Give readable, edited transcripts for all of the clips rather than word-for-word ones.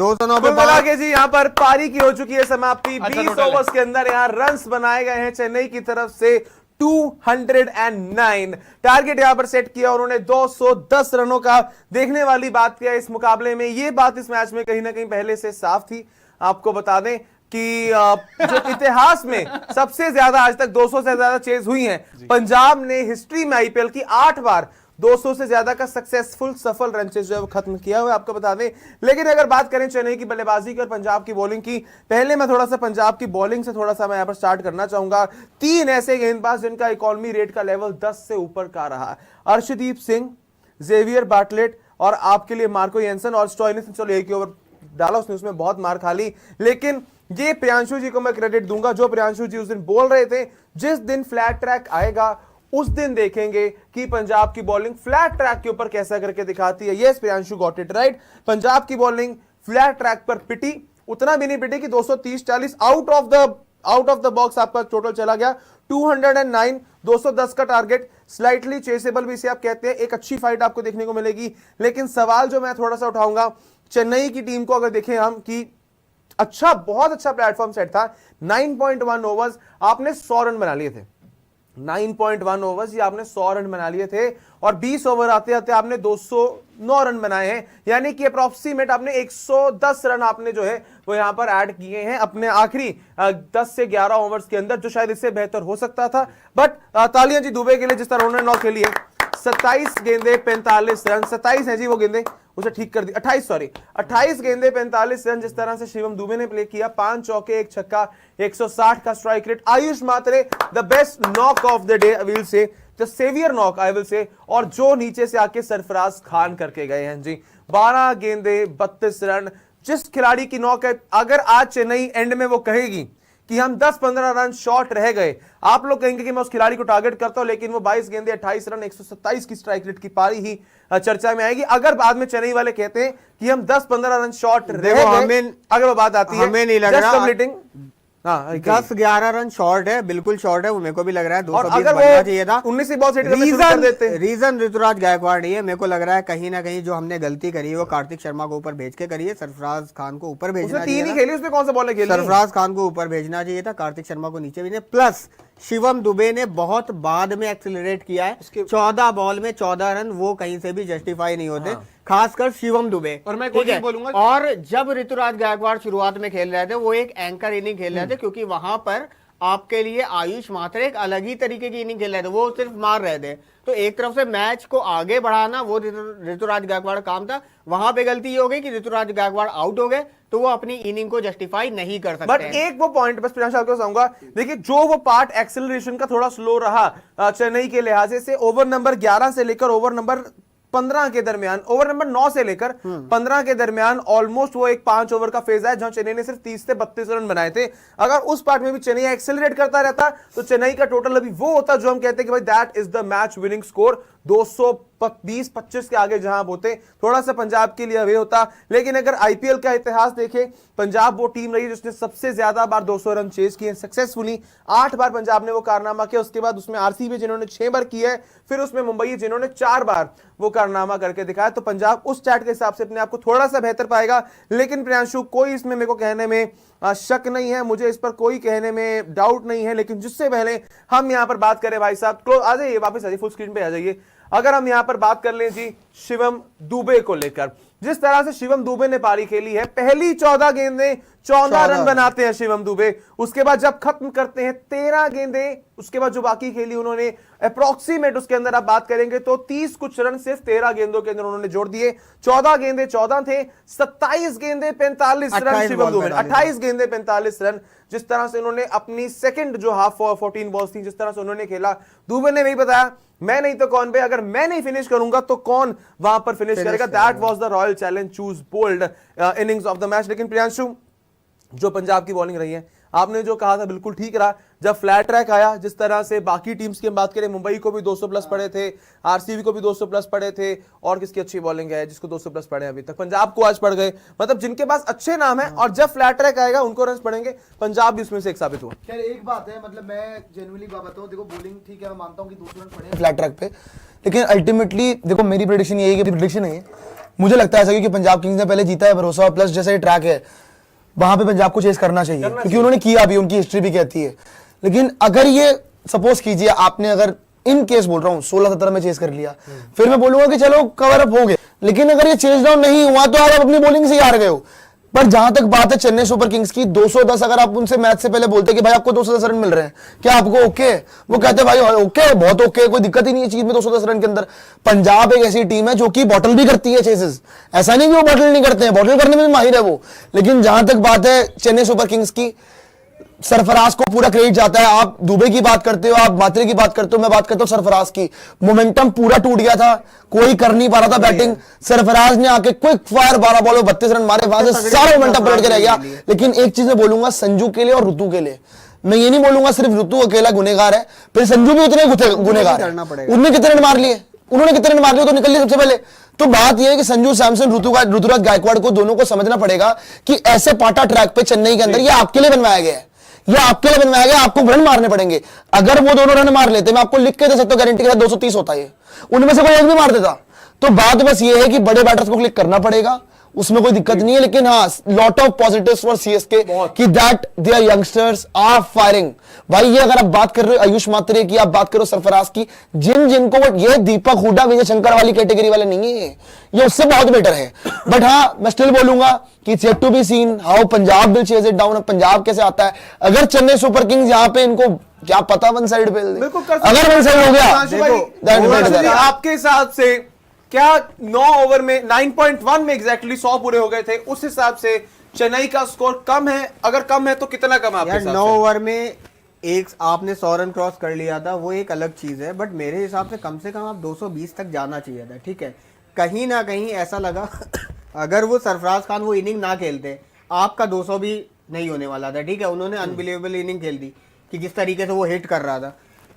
209 पे आगे जी यहाँ पर पारी की हो चुकी है समाप्ति। 20 ओवर्स के अंदर यहाँ रन्स बनाए गए हैं चेन्नई की तरफ से 209 टारगेट यहां पर सेट किया उन्होंने 210 रनों का। देखने वाली बात क्या है इस मुकाबले में, ये बात इस मैच में कहीं ना कहीं पहले से साफ थी। आपको बता दें कि जो इतिहास में सबसे ज्यादा आज तक 200 से ज्यादा चेज हुई हैं, पंजाब ने हिस्ट्री में आईपीएल की 8 बार 200 से ज्यादा का सक्सेसफुल सफल रन चेज जो है वो खत्म किया हुआ है, आपको बता दें। लेकिन अगर बात करें चेन्नई की बल्लेबाजी की और पंजाब की बॉलिंग की, पहले मैं थोड़ा सा पंजाब की बॉलिंग से थोड़ा सा मैं यहां पर स्टार्ट करना चाहूंगा। 3 ऐसे गेंदबाज जिनका इकोनॉमी रेट का लेवल 10 से ऊपर का रहा, अर्शदीप सिंह, जेवियर बार्टलेट और आपके लिए मार्को येंसन और स्टॉइनिस। चलो एक ओवर डाला उसने, उसमें बहुत मार खा ली, लेकिन ये प्रियांशु जी को मैं क्रेडिट दूंगा। जो प्रियांशु जी उस दिन बोल रहे थे जिस दिन फ्लैट ट्रैक आएगा उस दिन देखेंगे कि पंजाब की बॉलिंग फ्लैट ट्रैक के ऊपर कैसा करके दिखाती है। Yes, Priyanshu got it right. Punjab की बॉलिंग फ्लैट ट्रैक पर पिटी, उतना भी नहीं पिटी कि 230-40 आउट ऑफ द बॉक्स आपका टोटल चला गया। 209, 210 का टारगेट, स्लाइटली चेसेबल भी इसे आप कहते हैं। एक अच्छी फाइट आपको देखने को मिलेगी। लेकिन सवाल जो मैं थोड़ा सा उठाऊंगा, चेन्नई की टीम को अगर देखें हम कि अच्छा, बहुत अच्छा प्लेटफॉर्म सेट था। 9.1 ओवर्स आपने 100 रन बना लिए थे। 9.1 ओवर्स ये आपने 100 रन बना लिए थे और 20 ओवर आते आते आपने 209 रन बनाए हैं, यानी कि अप्रोक्सीमेट आपने 110 रन आपने जो है वो यहां पर ऐड किए हैं अपने आखिरी 10 से 11 ओवर्स के अंदर, जो शायद इससे बेहतर हो सकता था। बट तालियां जी दुबे के लिए जिस तरह उन्होंने 9 खेली है। 27 गेंदे 45 रन, 27 है जी वो गेंदे, उसे ठीक कर दी, 28 गेंदे 45 रन जिस तरह से शिवम दुबे ने प्ले किया। 5 चौके 1 छक्का, 160 का strike rate. Ayush Mhatre the best knock of the day, I will say the saviour knock, I will say. और जो नीचे से आके सरफराज खान करके गए हैं जी, 12 गेंदे 32 रन। जिस खिलाड़ी की नॉक है, अगर आज चेन्नई एंड में वो कहेगी कि हम 10-15 रन शॉर्ट रह गए, आप लोग कहेंगे कि मैं उस खिलाड़ी को टारगेट करता हूं, लेकिन वो 22 गेंदे 28 रन 127 की स्ट्राइक रेट की पारी ही चर्चा में आएगी। अगर बाद में चेन्नई वाले कहते हैं कि हम 10-15 रन शॉर्ट रह गए, अगर वो बात आती है, हमें नहीं लग रहा 10-11 रन शॉर्ट है, बिल्कुल शॉर्ट है, वो मेरे को भी लग रहा है 220 बनना चाहिए था। 19 बॉल से कर देते। रीजन ऋतुराज गायकवाड़ नहीं है, मेरे को लग रहा है कहीं ना कहीं जो हमने गलती करी है वो कार्तिक शर्मा को ऊपर भेज के करी है। सरफराज खान को ऊपर भेजना चाहिए, 3 ही खेली, उसमें कौन सा बॉल खेली? सरफराज खान को ऊपर भेजना चाहिए था, कार्तिक शर्मा को नीचे भेजना। प्लस शिवम दुबे ने बहुत बाद में एक्सेलरेट किया है, 14 बॉल में 14 रन, वो कहीं से भी जस्टिफाई नहीं होते। खासकर शिवम दुबे। और मैं कोई बोलूंगा, और जब ऋतुराज गायकवाड़ शुरुआत में खेल रहे थे वो एक एंकर इनिंग खेल रहे थे, क्योंकि वहां पर आपके लिए आयुष मात्रे एक अलग ही तरीके की इनिंग खेल रहे थे, वो सिर्फ मार रहे थे। तो एक तरफ से मैच को आगे बढ़ाना वो ऋतुराज गायकवाड़ काम था। वहां पे गलती ये हो गई कि ऋतुराज गायकवाड़ आउट हो गए, तो वो अपनी इनिंग को जस्टिफाई नहीं कर सकते। बट एक वो पॉइंट बस प्रियांश आपको बताऊंगा, देखिए जो वो पार्ट एक्सेलरेशन का थोड़ा स्लो रहा चेन्नई के लिहाज से, ओवर नंबर 11 से लेकर ओवर नंबर 15 के दरमियान, ओवर नंबर 9 से लेकर 15 के दरमियान ऑलमोस्ट वो एक 5 ओवर का फेज है जहां चेन्नई ने सिर्फ 30 से 32 रन बनाए थे। अगर उस पार्ट में भी चेन्नई एक्सेलरेट करता रहता तो चेन्नई का टोटल अभी वो होता जो हम कहते हैं कि भाई that is the match winning score. 220-25 के आगे जहां होते, थोड़ा सा पंजाब के लिए अवे होता। लेकिन अगर आईपीएल का इतिहास देखें, पंजाब वो टीम रही जिसने सबसे ज्यादा बार 200 रन चेज किए सक्सेसफुली। 8 बार पंजाब ने वो कारनामा किया, उसके बाद उसमें आरसीबी जिन्होंने 6 बार किया है, फिर उसमें मुंबई जिन्होंने 4 बार वो कारनामा करके दिखाया। तो पंजाब उस चैट के हिसाब से अपने आप को थोड़ा सा बेहतर पाएगा। लेकिन प्रियांशु, कोई इसमें मेरे को कहने में शक नहीं है, मुझे इस पर कोई कहने में डाउट नहीं है। लेकिन जिससे पहले हम यहां पर बात करें, भाई साहब क्लोज आ जाइए, वापस आ जाइए, फुल स्क्रीन पे आ जाइए। अगर हम यहां पर बात कर लें जी शिवम दुबे को लेकर, जिस तरह से शिवम दुबे ने पारी खेली है, पहली 14 गेंदे 14 रन बनाते हैं शिवम दुबे। उसके बाद जब खत्म करते हैं 13 गेंदे, उसके बाद जो बाकी खेली उन्होंने अप्रोक्सीमेट, उसके अंदर आप बात करेंगे तो 30 कुछ रन सिर्फ 13 गेंदों के अंदर उन्होंने जोड़ दिए। 14 गेंदे 14 थे, 27 गेंदे 45 रन शिवम दुबे, 28 गेंदे 45 रन। जिस तरह से उन्होंने अपनी सेकंड जो हाफ 14 बॉल्स थी, जिस तरह से उन्होंने खेला, दुबे ने वही बताया, मैं नहीं तो कौन पे, अगर मैं नहीं फिनिश करूंगा तो कौन वहां पर फिनिश करेगा। That was the royal challenge, choose bold innings of the match. लेकिन प्रियांशु, जो पंजाब की बॉलिंग रही है, आपने जो कहा था बिल्कुल ठीक रहा। जब फ्लैट ट्रैक आया, जिस तरह से बाकी टीम्स की हम बात करें, मुंबई को भी 200 प्लस पड़े थे, आरसीबी को भी 200 प्लस पड़े थे, और किसकी अच्छी बॉलिंग है जिसको 200 प्लस पड़े अभी तक, पंजाब को आज पड़ गए। मतलब जिनके पास अच्छे नाम है, और जब फ्लैट ट्रैक आएगा उनको रन पड़ेंगे। पंजाब भी उसमें से एक साबित हुआ। खैर एक बात है, मतलब मैं जेन्युइनली बात बताऊं, देखो बॉलिंग ठीक है, मैं मानता हूं कि 200 रन पड़े फ्लैट ट्रैक पे, लेकिन अल्टीमेटली देखो मेरी प्रेडिक्शन यही है कि प्रेडिक्शन है मुझे लगता है ऐसा क्योंकि पंजाब किंग्स ने पहले जीता है भरोसा, प्लस जैसे ट्रैक है वहां पे पंजाब को चेस करना चाहिए क्योंकि उन्होंने किया भी, उनकी हिस्ट्री भी कहती है। लेकिन अगर ये सपोज कीजिए आपने अगर इन केस बोल रहा हूँ 16-17 में चेस कर लिया, फिर मैं बोलूंगा कि चलो कवर अप हो गए। लेकिन अगर ये चेस डाउन नहीं हुआ तो आप अपनी बॉलिंग से ही हार गए हो। पर जहां तक बात है चेन्नई सुपर किंग्स की, 210 अगर आप उनसे मैच से पहले बोलते कि भाई आपको 210 रन मिल रहे हैं, क्या आपको ओके है? वो कहते भाई ओके, बहुत ओके, कोई दिक्कत ही नहीं है चीज में 210 रन के अंदर। पंजाब एक ऐसी टीम है जो कि बॉटल भी करती है चेसेस, ऐसा नहीं कि वो बॉटल नहीं करते हैं, बॉटल करने में भी माहिर है वो। लेकिन जहां तक बात है चेन्नई सुपर किंग्स की, सरफराज को पूरा क्रेडिट जाता है। आप दुबे की बात करते हो, आप मात्रे की बात करते हो, मैं बात करता हूं सरफराज की। मोमेंटम पूरा टूट गया था, कोई कर नहीं पा रहा था बैटिंग। सरफराज ने आके क्विक फायर 12 बॉल में 32 रन मारे, वहां से सारा मोमेंटम पलट के रह गया। लेकिन एक चीज मैं बोलूंगा संजू के लिए और ऋतु के लिए, मैं ये नहीं बोलूंगा सिर्फ ऋतु अकेला गुनेगार है, फिर संजू भी उतने गुनेगार है। उन्होंने कितने रन मार लिए, उन्होंने कितने रन मार लिए तो निकल लिए सबसे पहले। तो बात यह है कि संजू सैमसन, ऋतुराज गायकवाड़ को दोनों को समझना पड़ेगा कि ऐसे पाटा ट्रैक पे चेन्नई के अंदर ये आपके लिए बनवाया गया है, ये आपके लिए बनवाया गया, आपको रन मारने पड़ेंगे। अगर वो दोनों रन मार लेते, मैं आपको लिख के दे सकता हूं गारंटी के साथ 230 होता है, उनमें से कोई एक भी मार देता। तो बात बस ये है कि बड़े बैटर्स को क्लिक करना पड़ेगा, उसमें कोई दिक्कत नहीं है। लेकिन हाँ, lot of positives for CSK कि that their youngsters are firing. भाई ये अगर आप बात कर रहे हो आयुष मात्रे की, आप बात करो सरफराज की, जिनको ये दीपक हुडा, विजय शंकर वाली कैटेगरी वाले नहीं है, ये उससे बहुत बेटर है। बट हाँ, मैं स्टिल बोलूंगा कि it's yet to be seen how Punjab will chase it down. Punjab कैसे आता है? अगर चेन्नई सुपर किंग्स यहाँ पे इनको क्या पता वन साइड पे, अगर वन साइड हो गया आपके हिसाब से क्या 9 ओवर में 9.1 में एग्जैक्टली 100 पूरे हो गए थे, उस हिसाब से चेन्नई का स्कोर कम है? अगर कम है तो कितना कम है? यार 9 ओवर में एक आपने 100 रन क्रॉस कर लिया था, वो एक अलग चीज है, बट मेरे हिसाब से कम आप 220 तक जाना चाहिए था। ठीक है, कहीं ना कहीं ऐसा लगा अगर वो सरफराज खान वो इनिंग ना खेलते, आपका 200 भी नहीं होने वाला था। ठीक है, उन्होंने अनबिलीवेबल इनिंग खेल दी कि जिस तरीके से वो हिट कर रहा था।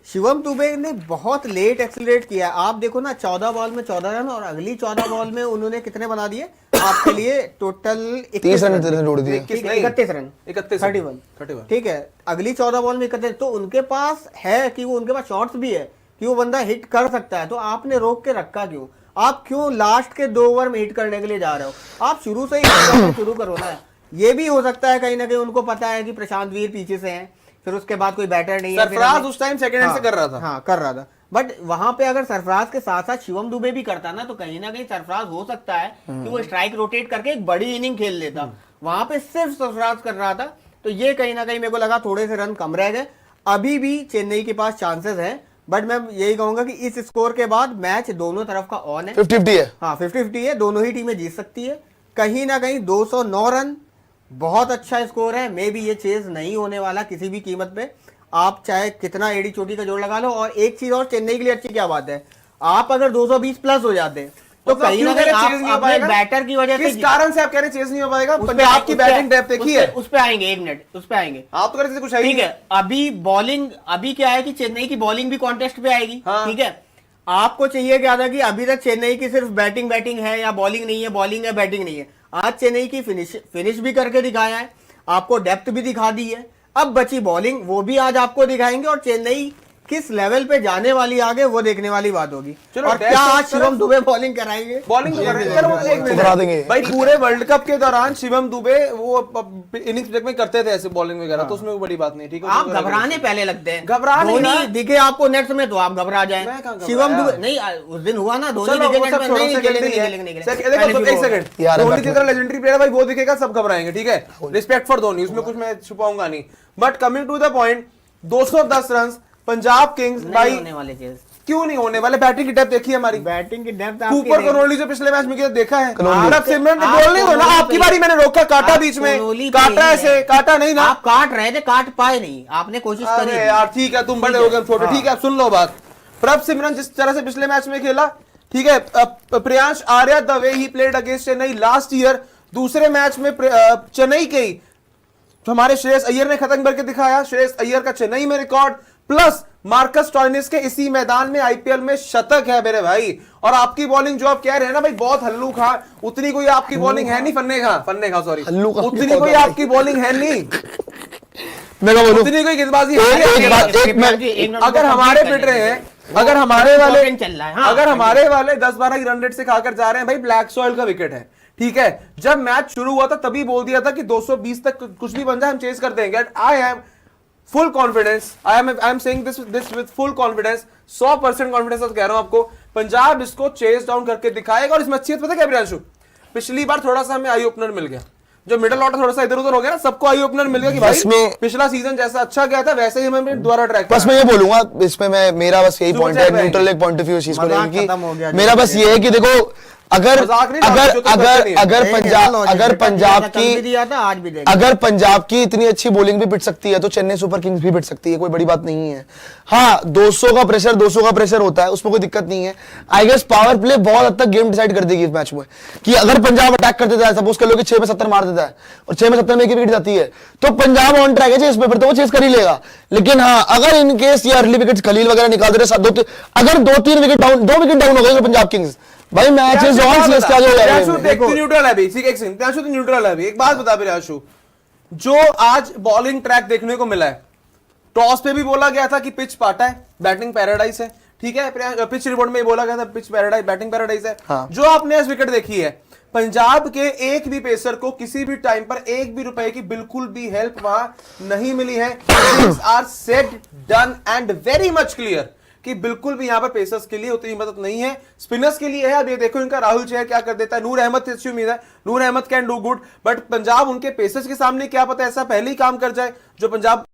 शिवम दुबे ने बहुत लेट एक्सीलरेट किया। आप देखो ना, 14 बॉल में 14 रन, और अगली 14 बॉल में उन्होंने कितने बना दिए आपके लिए? टोटल 30 रन जोड़ दिए, 31 रन, 31। ठीक है, अगली 14 बॉल में 31। तो उनके पास है कि वो, उनके पास शॉट्स भी है कि वो बंदा हिट कर सकता है। तो आपने रोक के रखा क्यों? आप क्यों लास्ट के 2 ओवर में हिट करने के लिए जा रहे हो? आप शुरू से ही शुरू करो ना। ये भी हो सकता है कहीं ना कहीं उनको पता है कि प्रशांत वीर पीछे से हैं, फिर उसके बाद कोई बैटर नहीं है। सरफराज उस टाइम सेकंड हैंड से कर रहा था। हाँ, कर रहा था। बट वहां पे अगर सरफराज के साथ साथ शिवम दुबे भी करता ना, तो कहीं ना कहीं सरफराज हो सकता है कि वो स्ट्राइक रोटेट करके एक बड़ी इनिंग खेल लेता। वहां पे सिर्फ सरफराज कर रहा था, तो ये कहीं ना कहीं मेरे को लगा थोड़े से रन कम रह गए। अभी भी चेन्नई के पास चांसेस है, बट मैं यही कहूंगा कि इस स्कोर के बाद मैच दोनों तरफ का ऑन है, 50-50 है। हाँ 50-50 है, दोनों ही टीमें जीत सकती है। कहीं ना कहीं 209 रन बहुत अच्छा स्कोर है। मे भी ये चेज नहीं होने वाला किसी भी कीमत पे, आप चाहे कितना एडी चोटी का जोड़ लगा लो। और एक चीज और चेन्नई के लिए अच्छी क्या बात है, आप अगर 220 प्लस हो जाते तो कहीं ना कहीं आप बैटर की वजह से, किस कारण से आप कह रहे चेज नहीं हो पाएगा? पंजाब की बैटिंग डेप्थ देखी है, उस पे आएंगे, एक मिनट उस पे आएंगे। आप तो कहते कुछ है। ठीक है, अभी बॉलिंग, अभी क्या है कि चेन्नई की बॉलिंग भी कॉन्टेस्ट पे आएगी। ठीक है, आपको चाहिए क्या था कि अभी तक चेन्नई की सिर्फ बैटिंग है या बॉलिंग नहीं है, बॉलिंग है बैटिंग नहीं है। आज चेन्नई की फिनिश भी करके दिखाया है, आपको डेप्थ भी दिखा दी है। अब बची बॉलिंग, वो भी आज आपको दिखाएंगे, और चेन्नई किस लेवल पे जाने वाली आगे वो देखने वाली बात होगी। और क्या आज शिवम दुबे बॉलिंग कराएंगे? बॉलिंग करा देंगे भाई। पूरे वर्ल्ड कप के दौरान शिवम दुबे वो इनिंग्स ब्रेक में करते थे ऐसे बॉलिंग वगैरह, तो उसमें कोई बड़ी बात नहीं। ठीक है, आप घबराने पहले लगते हैं, घबरा नहीं दिखे आपको नेट में तो आप घबरा जाए। शिवम दुबे नहीं, उस दिन हुआ ना, धोनी दिखे नेट में, नहीं खेलेंगे। एक सेकंड, धोनी की तरह लेजेंडरी प्लेयर भाई, वो दिखेगा सब घबराएंगे। ठीक है, रिस्पेक्ट फॉर धोनी, उसमें कुछ मैं छुपाऊंगा नहीं। But coming to the point, 210 run Punjab kings भाई होने वाले चीज क्यों नहीं होने वाले? बैटिंग की डेप्थ देखी है हमारी, बैटिंग की डेप्थ ऊपर करोली जो पिछले मैच में किया देखा है। आप सिमरन ने बोल नहीं दो ना, आपकी बारी मैंने रोका, काटा बीच में, काटा ऐसे, काटा नहीं ना, आप काट रहे थे, काट पाए नहीं, आपने कोशिश करी। अरे यार ठीक है, तुम बड़े हो गए, छोटे। ठीक है, अब सुन लो बात। प्रभ सिमरन जिस तरह से पिछले मैच में खेला, ठीक है, Priyansh Arya the way he played against Chennai last year, दूसरे मैच में चेन्नई के ही हमारे श्रेयस अय्यर ने खत्म करके दिखाया। श्रेयस अय्यर का चेन्नई में रिकॉर्ड, प्लस मार्कस स्टॉइनिस के इसी मैदान में आईपीएल में शतक है मेरे भाई। और आपकी बॉलिंग जो आप कह रहे हैं ना भाई, बहुत हल्लू खा, उतनी कोई आपकी बॉलिंग है नहीं। फन्ने खा सॉरी, उतनी कोई आपकी बॉलिंग है नहीं, मैं बोलूं उतनी कोई गेंदबाजी है नहीं। अगर हमारे पिट रहे हैं अगर हमारे वाले Important चल रहा है, हाँ। अगर हमारे वाले 10-12 की रन रेट से खाकर जा रहे हैं भाई, ब्लैक सॉइल का विकेट है, ठीक है। जब मैच शुरू हुआ था तभी बोल दिया था कि 220 तक कुछ भी बन जाए हम चेज कर देंगे। I am full confidence, I am saying this with full confidence, 100% confidence कह रहा हूं आपको, पंजाब इसको चेज डाउन करके दिखाएगा। और इसमें अच्छी पता क्या प्रियांशु, पिछली बार थोड़ा सा हमें आई ओपनर मिल गया, जो मिडिल ऑर्डर थोड़ा सा इधर उधर हो गया ना, सबको आई ओपनर मिल गया कि बस भाई में- पिछला सीजन जैसा अच्छा गया था वैसे ही हमें दोबारा ट्रैक बस मैं ये बोलूंगा इसमें, मैं मेरा बस यही सुपर पॉइंट है, चैट न्यूट्रल एक पॉइंट ऑफ व्यू इस चीज को मजाक लेकर खत्म हो गया कि मेरा बस ये है कि देखो अगर मजाक नहीं, अगर जो तुम करते अगर नहीं है। अगर पंजाब अगर पंजाब कल भी की दिया था, आज भी देगा। अगर पंजाब की इतनी अच्छी बॉलिंग भी पिट सकती है तो चेन्नई सुपर किंग्स भी पिट सकती है, कोई बड़ी बात नहीं है। हाँ 200 का प्रेशर होता है, उसमें कोई दिक्कत नहीं है। आई गेस पावर प्ले बहुत हद तक गेम डिसाइड कर देगी इस मैच में, कि अगर पंजाब अटैक कर देता है, सपोज कर लो कि 6 में 70 मार देता है और 6 में 70 में एक विकेट जाती है, तो पंजाब ऑन ट्रैक है चेस पे, फिर तो वो चेस कर ही लेगा। लेकिन हाँ अगर इन केस ये अर्ली विकेट खलील वगैरह निकाल दे रहे, अगर 2-3 विकेट डाउन, 2 विकेट डाउन हो गए पंजाब किंग्स, भाई मैच इज ऑन, सीएस क्या हो प्रियांशु जाएगा। देख, तू न्यूट्रल है अभी, ठीक है, एक सेकंड, प्रियांशु तू न्यूट्रल है अभी। एक बात बता प्रियांशु, जो आज बॉलिंग ट्रैक देखने को मिला है, टॉस पे भी बोला गया था कि पिच पाटा है, बैटिंग पैराडाइज है, ठीक है। पिच रिपोर्ट में बोला गया था पिच पैराडाइज, बैटिंग पैराडाइज है। हाँ। जो आपने आज विकेट देखी है, पंजाब के एक भी पेसर को किसी भी टाइम पर एक भी रुपए की बिल्कुल भी हेल्प वहां नहीं मिली है। Things are said, done and very much clear कि बिल्कुल भी यहां पर पेसर्स के लिए उतनी मदद नहीं है, स्पिनर्स के लिए है। अब ये देखो इनका राहुल चेहर क्या कर देता है। नूर अहमद से अच्छी उम्मीद है, Noor Ahmad can do good, but Punjab उनके पेसर्स के सामने क्या पता ऐसा पहले ही काम कर जाए जो पंजाब